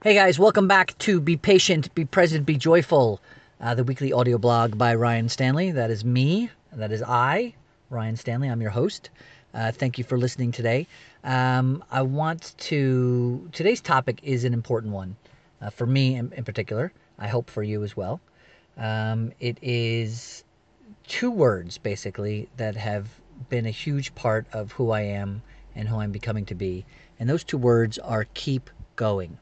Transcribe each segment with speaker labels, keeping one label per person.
Speaker 1: Hey guys, welcome back to Be Patient, Be Present, Be Joyful, the weekly audio blog by Ryan Stanley. That is me. That is I, Ryan Stanley. I'm your host. Thank you for listening today. Today's topic is an important one for me in particular. I hope for you as well. It is two words basically that have been a huge part of who I am and who I'm becoming to be. And those two words are keep going.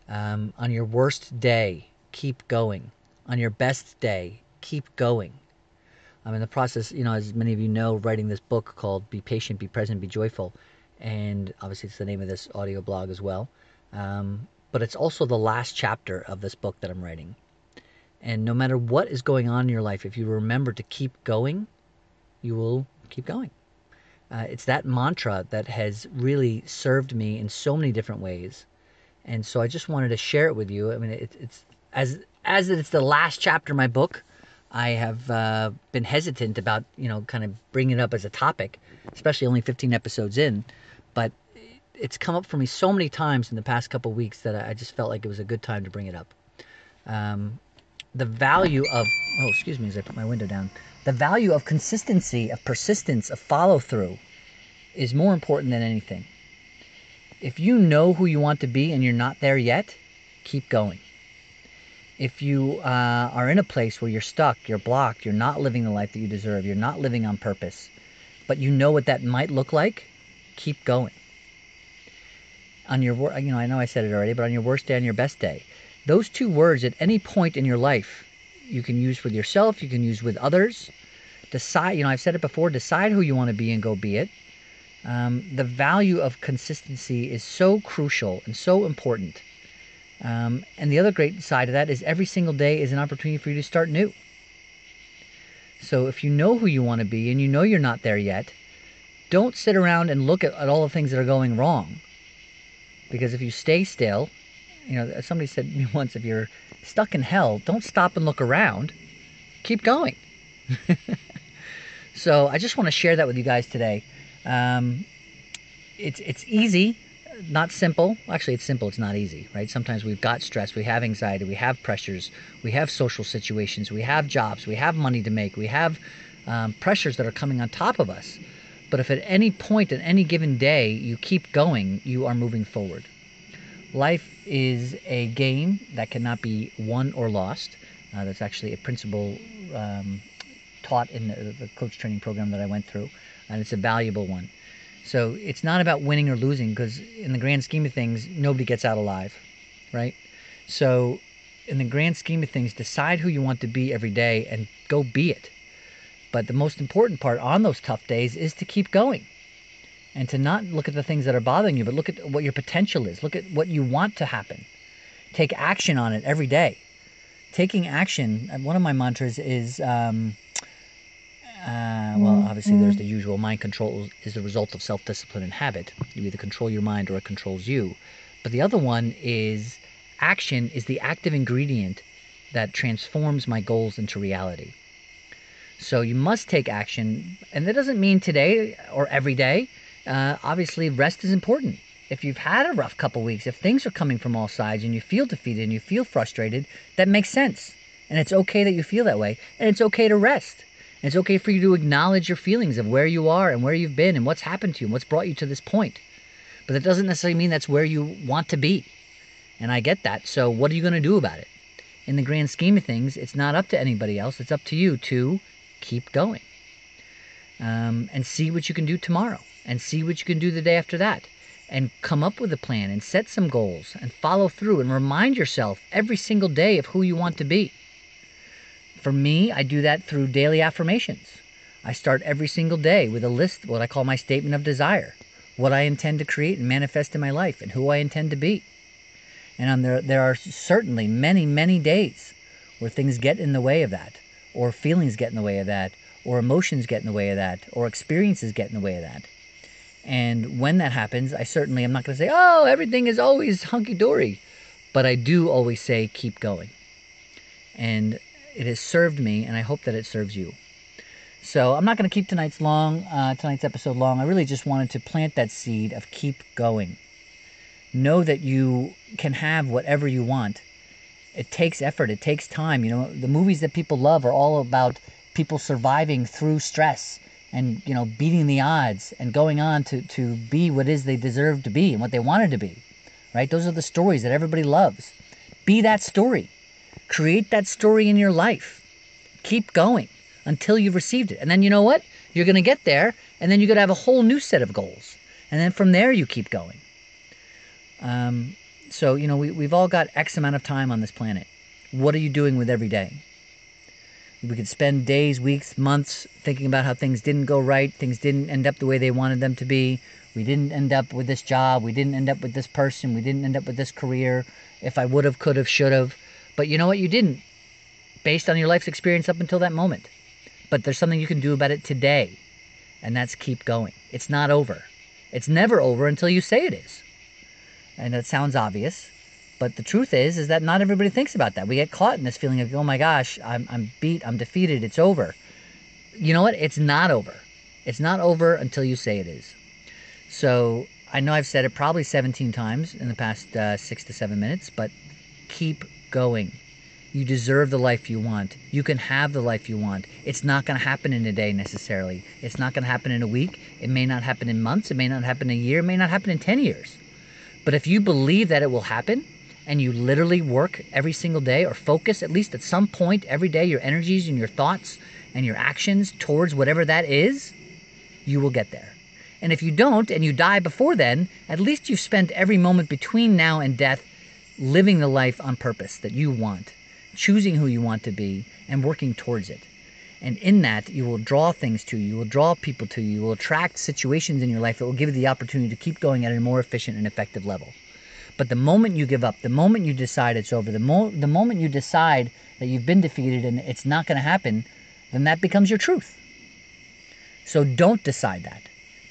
Speaker 1: On your worst day, keep going. On your best day, keep going. I'm in the process, as many of you know, writing this book called Be Patient, Be Present, Be Joyful. And obviously, it's the name of this audio blog as well. But it's also the last chapter of this book that I'm writing. And no matter what is going on in your life, if you remember to keep going, you will keep going. It's that mantra that has really served me in so many different ways. And so I just wanted to share it with you. I mean, it's as it's the last chapter of my book. I have been hesitant about kind of bringing it up as a topic, especially only 15 episodes in. But it's come up for me so many times in the past couple of weeks that I just felt like it was a good time to bring it up. The value of excuse me as I put my window down. The value of consistency, of persistence, of follow through is more important than anything. If you know who you want to be and you're not there yet, keep going. If you are in a place where you're stuck, you're blocked, you're not living the life that you deserve, you're not living on purpose, but you know what that might look like, keep going. On your, I know I said it already, but on your worst day, on your best day, those two words at any point in your life, you can use with yourself, you can use with others. Decide, I've said it before, decide who you want to be and go be it. The value of consistency is so crucial and so important. And the other great side of that is every single day is an opportunity for you to start new. So if you know who you want to be and you know you're not there yet, don't sit around and look at all the things that are going wrong. Because if you stay still, somebody said to me once, if you're stuck in hell, don't stop and look around. Keep going. So I just want to share that with you guys today. It's easy, not simple. Actually, it's simple. It's not easy, right? Sometimes we've got stress, we have anxiety, we have pressures, we have social situations, we have jobs, we have money to make, we have pressures that are coming on top of us. But if at any point in any given day you keep going, you are moving forward. Life is a game that cannot be won or lost. That's actually a principle taught in the coach training program that I went through, and it's a valuable one. So it's not about winning or losing, because in the grand scheme of things, nobody gets out alive, right? So in the grand scheme of things, decide who you want to be every day and go be it. But the most important part on those tough days is to keep going and to not look at the things that are bothering you, but look at what your potential is. Look at what you want to happen. Take action on it every day. Taking action, one of my mantras is, obviously there's the usual, mind control is the result of self-discipline and habit. You either control your mind or it controls you. But the other one is, action is the active ingredient that transforms my goals into reality. So you must take action, and that doesn't mean today or every day. Obviously, rest is important. If you've had a rough couple weeks, if things are coming from all sides and you feel defeated and you feel frustrated, that makes sense. And it's okay that you feel that way, and it's okay to rest. And it's okay for you to acknowledge your feelings of where you are and where you've been and what's happened to you and what's brought you to this point. But that doesn't necessarily mean that's where you want to be. And I get that. So what are you going to do about it? In the grand scheme of things, it's not up to anybody else. It's up to you to keep going. And see what you can do tomorrow. And see what you can do the day after that. And come up with a plan and set some goals and follow through and remind yourself every single day of who you want to be. For me, I do that through daily affirmations. I start every single day with a list, what I call my statement of desire, what I intend to create and manifest in my life, and who I intend to be. And there are certainly many, many days where things get in the way of that, or feelings get in the way of that, or emotions get in the way of that, or experiences get in the way of that. And when that happens, I'm not going to say, oh, everything is always hunky-dory. But I do always say, keep going. And it has served me, and I hope that it serves you. So I'm not going to keep tonight's episode long. I really just wanted to plant that seed of keep going. Know that you can have whatever you want. It takes effort. It takes time. You know, the movies that people love are all about people surviving through stress and, you know, beating the odds and going on to be what it is they deserve to be and what they wanted to be, right? Those are the stories that everybody loves. Be that story. Create that story in your life. Keep going until you've received it. And then you know what? You're going to get there, and then you're going to have a whole new set of goals. And then from there, you keep going. So, you know, we've all got X amount of time on this planet. What are you doing with every day? We could spend days, weeks, months thinking about how things didn't go right, things didn't end up the way they wanted them to be. We didn't end up with this job. We didn't end up with this person. We didn't end up with this career. If I would have, could have, should have. But you know what? You didn't, based on your life's experience up until that moment. But there's something you can do about it today, and that's keep going. It's not over. It's never over until you say it is. And that sounds obvious, but the truth is that not everybody thinks about that. We get caught in this feeling of, oh my gosh, I'm beat, I'm defeated, it's over. You know what? It's not over. It's not over until you say it is. So I know I've said it probably 17 times in the past 6 to 7 minutes, but keep going. You deserve the life you want. You can have the life you want. It's not going to happen in a day necessarily. It's not going to happen in a week. It may not happen in months. It may not happen in a year. It may not happen in 10 years. But if you believe that it will happen, and you literally work every single day or focus at least at some point every day your energies and your thoughts and your actions towards whatever that is, you will get there. And if you don't and you die before then, at least you've spent every moment between now and death living the life on purpose that you want, choosing who you want to be and working towards it. And in that, you will draw things to you, you will draw people to you, you will attract situations in your life that will give you the opportunity to keep going at a more efficient and effective level. But the moment you give up, the moment you decide it's over, the moment you decide that you've been defeated and it's not going to happen, then that becomes your truth. So don't decide that.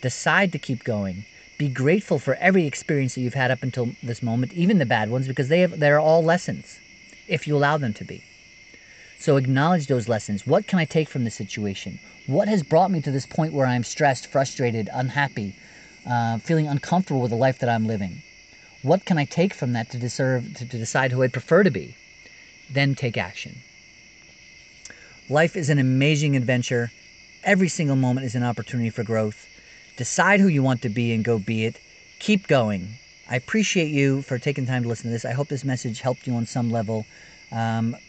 Speaker 1: Decide to keep going. Be grateful for every experience that you've had up until this moment, even the bad ones, because they're all lessons, if you allow them to be. So acknowledge those lessons. What can I take from this situation? What has brought me to this point where I'm stressed, frustrated, unhappy, feeling uncomfortable with the life that I'm living? What can I take from that to decide who I'd prefer to be? Then take action. Life is an amazing adventure. Every single moment is an opportunity for growth. Decide who you want to be and go be it. Keep going. I appreciate you for taking time to listen to this. I hope this message helped you on some level.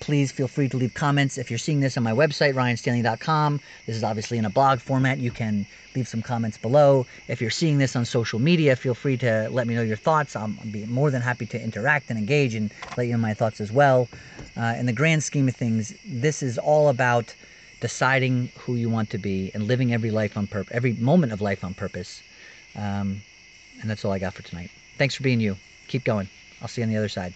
Speaker 1: Please feel free to leave comments. If you're seeing this on my website, ryanstanley.com, this is obviously in a blog format. You can leave some comments below. If you're seeing this on social media, feel free to let me know your thoughts. I'll be more than happy to interact and engage and let you know my thoughts as well. In the grand scheme of things, this is all about deciding who you want to be and living every moment of life on purpose. And that's all I got for tonight. Thanks for being you. Keep going. I'll see you on the other side.